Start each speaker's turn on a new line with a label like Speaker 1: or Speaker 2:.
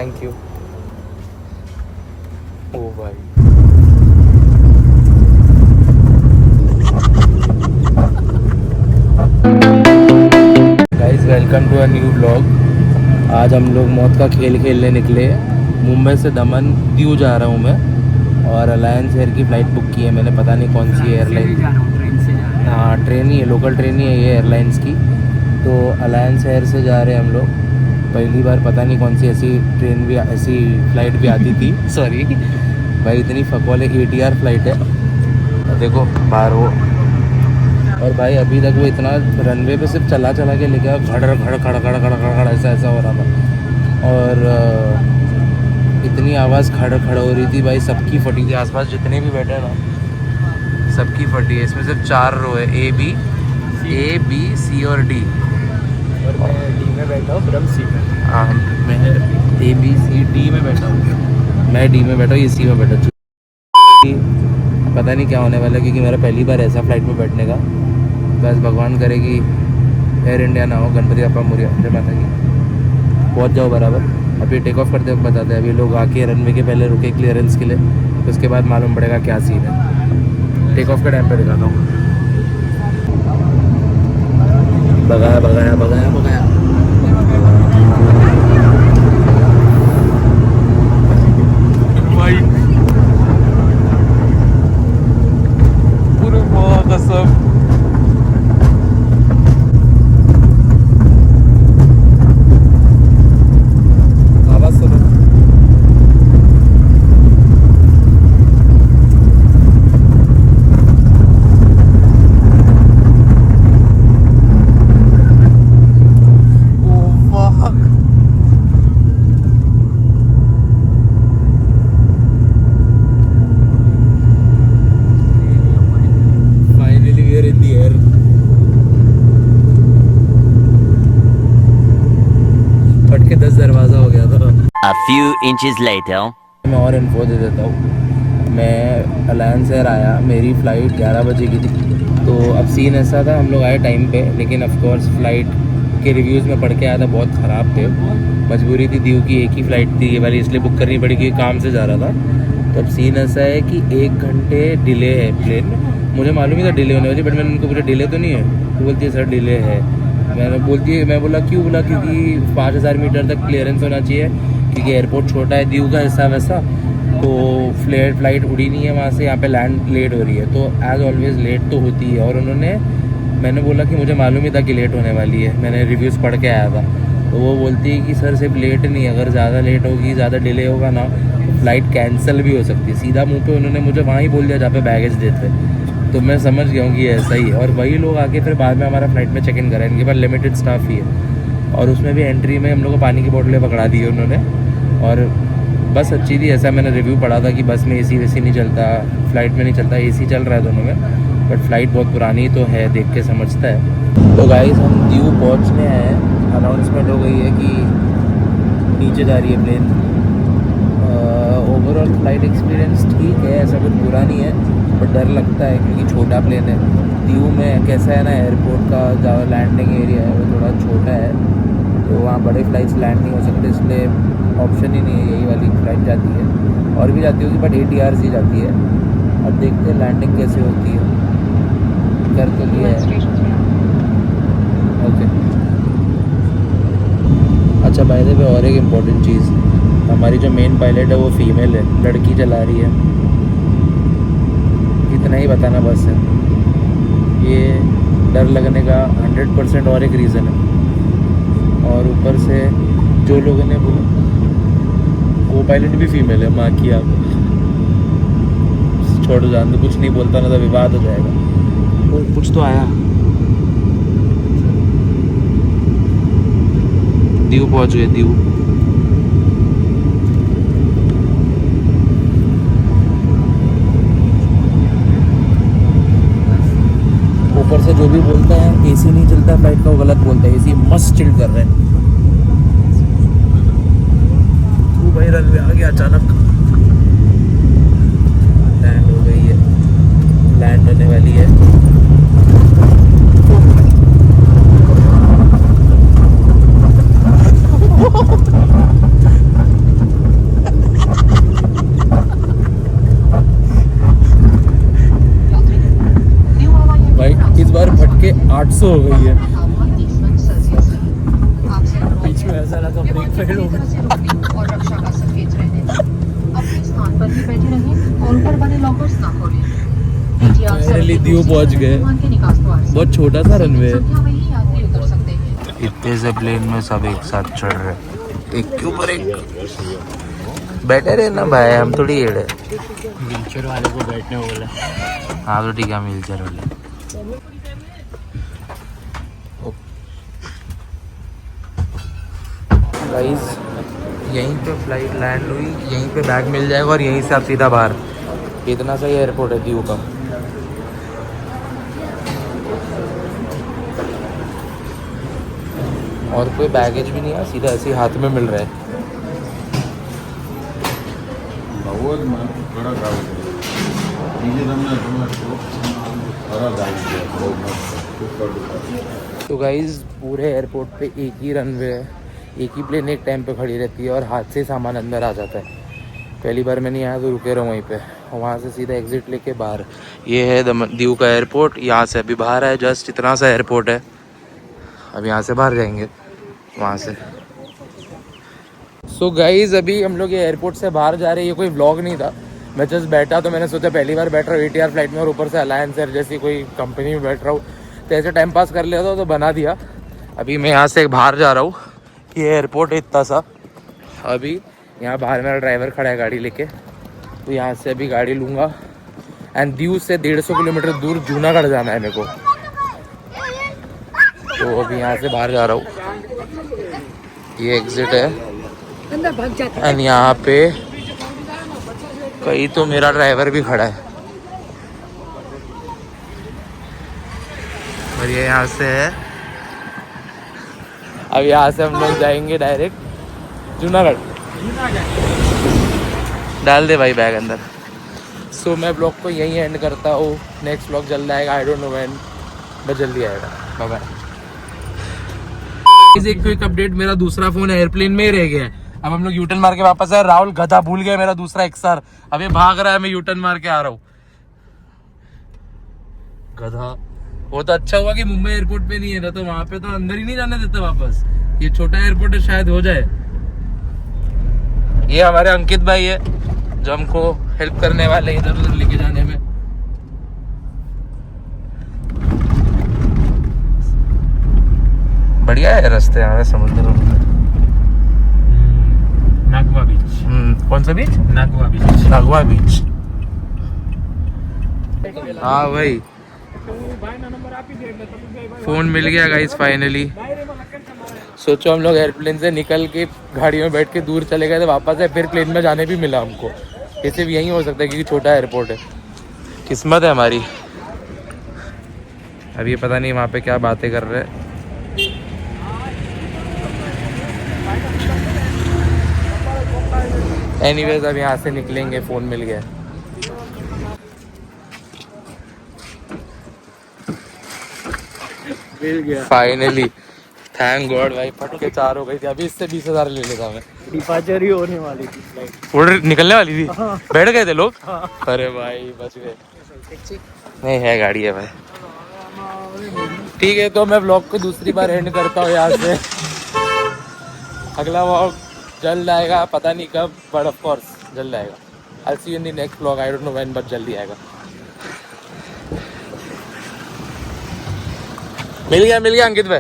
Speaker 1: Thank you. ओ भाई guys, welcome to a new blog. आज हम लोग मौत का खेल खेलने निकले। मुंबई से दमन दीव जा रहा हूँ मैं, और अलायंस एयर की फ़्लाइट बुक की है मैंने, पता नहीं कौन सी एयरलाइन। हाँ, ट्रेन ही है, लोकल ट्रेन ही है ये एयरलाइंस की। तो अलायंस एयर से जा रहे हैं हम लोग। पहली बार पता नहीं कौन सी ऐसी ट्रेन भी, ऐसी फ़्लाइट भी आती थी। सॉरी भाई, इतनी फकवाले ATR फ़्लाइट है। देखो बाहर वो, और भाई अभी तक वो इतना रनवे पे सिर्फ चला चला के लेके घड़ घड़ खड़ खड़ खड़ खड़ खड़ ऐसा ऐसा हो रहा था। और इतनी आवाज़ खड़ खड़ हो रही थी भाई, सबकी फटी थी। आसपास जितने भी बैठे ना, सबकी फटी है। इसमें सिर्फ 4 रो है, A B C और D।
Speaker 2: और मैं D में बैठा हूँ, ब्रह्म C में।
Speaker 1: हाँ, मैं A B C D में बैठा हूँ। मैं D में बैठा हूँ, ये C में बैठा। पता नहीं क्या होने वाला है, क्योंकि मेरा पहली बार ऐसा फ्लाइट में बैठने का। बस भगवान करे कि एयर इंडिया ना हो। गणपति बप्पा मोरया, जय माता की। पहुँच जाओ बराबर। अभी टेक ऑफ करते वक्त बताते हैं। अभी लोग आके रनवे के पहले रुके क्लियरेंस के लिए, तो उसके बाद मालूम पड़ेगा क्या सीन है। टेक ऑफ के टाइम पे दिखाता हूँ। भगाया भगाया भगाया भगाया। भाई पूरे बहुत कसम। आवाज सुनो। फट के 10 दरवाज़ा हो गया था।
Speaker 3: A few inches later.
Speaker 1: मैं और इन्फो दे देता हूँ। मैं अलायंस एयर आया, मेरी फ़्लाइट 11 बजे की थी। तो अब सीन ऐसा था, हम लोग आए टाइम पे, लेकिन ऑफ कोर्स फ़्लाइट के रिव्यूज़ में पढ़ के आया था, बहुत ख़राब थे। मजबूरी थी, दीव की एक ही फ़्लाइट थी ये वाली, इसलिए बुक करनी पड़ी क्योंकि काम से जा रहा था। तो अब सीन ऐसा है कि 1 घंटे डिले है प्लेन। मुझे मालूम ही था डिले होने वाली, बट मैंने उनको पूछा डिले तो नहीं है। वो बोलती है सर डिले है। मैं बोला क्यों? बोला क्योंकि 5000 मीटर तक क्लियरेंस होना चाहिए, क्योंकि एयरपोर्ट छोटा है दीव का, ऐसा वैसा। तो फ़्लाइट उड़ी नहीं है वहाँ से, यहाँ पे लैंड लेट हो रही है। तो एज़ ऑलवेज़ लेट तो होती है। और मैंने बोला कि मुझे मालूम ही था कि लेट होने वाली है, मैंने रिव्यूज़ पढ़ के आया था। तो वो बोलती है कि सर सिर्फ लेट नहीं, अगर ज़्यादा लेट होगी, ज़्यादा डिले होगा ना, तो फ़्लाइट कैंसिल भी हो सकती है। सीधा मुँह पे उन्होंने मुझे वहाँ ही बोल दिया जहाँ पे बैगेज देते। तो मैं समझ गया हूँ कि ऐसा ही है। और वही लोग आके फिर बाद में हमारा फ़्लाइट में चेक इन करा। इनके पास लिमिटेड स्टाफ ही है। और उसमें भी एंट्री में हम लोग को पानी की बोतलें पकड़ा दी है उन्होंने। और बस अच्छी थी, ऐसा मैंने रिव्यू पढ़ा था कि बस में AC वैसी नहीं चलता, फ़्लाइट में नहीं चलता। AC चल रहा है दोनों में, बट फ़्लाइट बहुत पुरानी तो है, देख के समझता है। तो गाइस, हम दीव पहुँचने आए हैं। अनाउंसमेंट हो गई है कि नीचे जा रही है प्लेन। ओवरऑल फ़्लाइट एक्सपीरियंस ठीक है, ऐसा कुछ बुरा नहीं है, बट डर लगता है क्योंकि छोटा प्लेन है। दीव में कैसा है ना, एयरपोर्ट का जहाँ लैंडिंग एरिया है वो थोड़ा छोटा है, तो वहाँ बड़े फ़्लाइट्स लैंड नहीं हो सकते, इसलिए ऑप्शन ही नहीं है, यही वाली फ़्लाइट जाती है। और भी जाती होगी, बट ATR ही जाती है। अब देखते हैं लैंडिंग कैसे होती है। कर तो लिया है। ओके, अच्छा बाय द वे, और एक इम्पॉर्टेंट चीज़, हमारी जो मेन पायलट है वो फीमेल है, लड़की चला रही है। इतना ही बताना बस है। ये डर लगने का 100% और एक रीज़न है। और ऊपर से जो लोगों ने बोला, वो पायलट भी फीमेल है, माँ की आप छोड़ो, जान दो, कुछ नहीं बोलता ना तो विवाद हो जाएगा। वो कुछ तो आया। दीव पहुँच गए, दीव। ऊपर से जो भी बोलता है AC नहीं चलता फ्लाइट का, वो गलत बोलता है। AC मस्त चिल कर रहे हैं। तू भाई रनवे आ गया अचानक। लैंड हो गई है, लैंड होने वाली है। के 800 हो गई है।
Speaker 2: बीच में ऐसा लगा ब्रेक फेल हो गया।
Speaker 4: और रक्षा का संकेत रहने अपने स्थान पर ही बैठे रहें और ऊपर बने लॉकर्स ना खोलें।
Speaker 1: फाइनली दीव पहुंच गए। बहुत छोटा सा रनवे है।
Speaker 4: संख्या में ही यात्री उतर सकते हैं।
Speaker 1: इतने से प्लेन में सब एक साथ चढ़ रहे हैं, एक के ऊपर एक। बैठे रहे ना भाई, हम थोड़ी एड़े।
Speaker 2: व्हीलचेयर वाले को बैठने बोला।
Speaker 1: हाँ तो ठीक है, व्हील चेयर वाले। गाइस यहीं पे फ्लाइट लैंड हुई, यहीं पे बैग मिल जाएगा और यहीं से आप सीधा बाहर। इतना सही एयरपोर्ट है दीव का। और कोई बैगेज भी नहीं है, सीधा ऐसे ही हाथ में मिल रहा है। तो गाइज पूरे एयरपोर्ट पे एक ही रनवे है, एक ही प्लेन एक टाइम पे खड़ी रहती है और हाथ से सामान अंदर आ जाता है। पहली बार मैं नहीं आया तो रुके रहो वहीं पे, वहाँ से सीधा एग्जिट लेके बाहर। ये है दीव का एयरपोर्ट। यहाँ से अभी बाहर है, जस्ट इतना सा एयरपोर्ट है। अब यहाँ से बाहर जाएंगे वहाँ से। सो गाइज अभी हम लोग ये एयरपोर्ट से बाहर जा रहे हैं। ये कोई व्लॉग नहीं था, मैं जस्ट बैठा तो मैंने सोचा पहली बार बैठ रहा हूँ ATR फ्लाइट में और ऊपर से अलायंस एयर जैसी कोई कंपनी में बैठ रहा हूँ, तो ऐसे टाइम पास कर लेता तो बना दिया। अभी मैं यहाँ से बाहर जा रहा हूँ, ये एयरपोर्ट है इतना सा। अभी यहाँ बाहर मेरा ड्राइवर खड़ा है गाड़ी लेके, तो यहाँ से अभी गाड़ी लूँगा एंड दीव से 150 किलोमीटर दूर जूनागढ़ जाना है मेरे को। तो अभी यहाँ से बाहर जा रहा हूँ, ये एग्जिट है एंड यहाँ पे कहीं तो मेरा ड्राइवर भी खड़ा है और ये यहाँ से है। अब यहाँ से हम लोग जाएंगे डायरेक्ट जूनागढ़। डाल दे भाई बैग अंदर। सो मैं ब्लॉग को यहीं एंड करता हूँ। नेक्स्ट ब्लॉग जल्द आएगा, I don't know when, but जल्दी आएगा। Bye bye. एक क्विक अपडेट, मेरा दूसरा फोन एयरप्लेन में ही रह गया है। अब हम लोग यूटर्न मार के वापस आए। राहुल गधा भूल गया मेरा दूसरा XR, अब ये भाग रहा है, मैं यूटर्न मार के आ रहा हूँ। गधा। वो तो अच्छा हुआ कि मुंबई एयरपोर्ट पे नहीं है, ना तो वहां पे तो अंदर ही नहीं जाने देते वापस। ये छोटा एयरपोर्ट है, शायद हो जाए। ये हमारे अंकित भाई है जो हमको हेल्प करने वाले इधर उधर लेके जाने में। बढ़िया है रास्ते हमारे समुद्र में।
Speaker 2: नागवा बीच।
Speaker 1: कौन सा बीच?
Speaker 2: नागवा बीच।
Speaker 1: नागवा बीच। हाँ भाई, फोन मिल गया गाइस फाइनली। सोचो हम लोग एयरप्लेन से निकल के गाड़ी में बैठ के दूर चले गए थे, वापस है फिर प्लेन में जाने भी मिला हमको। ये सिर्फ यहीं हो सकता है क्योंकि छोटा एयरपोर्ट है। किस्मत है हमारी। अब ये पता नहीं वहाँ पे क्या बातें कर रहे हैं। एनीवेज अब यहाँ से निकलेंगे, फ़ोन मिल गया।
Speaker 2: मिल गया
Speaker 1: फाइनली, थैंक गॉड भाई। फट के 4 हो गई थी, अभी इससे 20,000 ले लेता मैं।
Speaker 2: डिपार्चर ही होने वाली थी फ्लाइट।
Speaker 1: उड़ निकलने वाली थी।
Speaker 2: हाँ।
Speaker 1: बैठ गए थे लोग।
Speaker 2: हाँ।
Speaker 1: अरे भाई बच गए। नहीं है, गाड़ी है भाई। ठीक है, तो मैं व्लॉग को दूसरी बार एंड करता हूँ यहाँ से। अगला व्लॉग जल्द आएगा, पता नहीं कब, बट ऑफ कोर्स जल्द आएगा। I'll see you in the next vlog, I don't know when, but जल्दी आएगा। मिल गया अंकित भाई।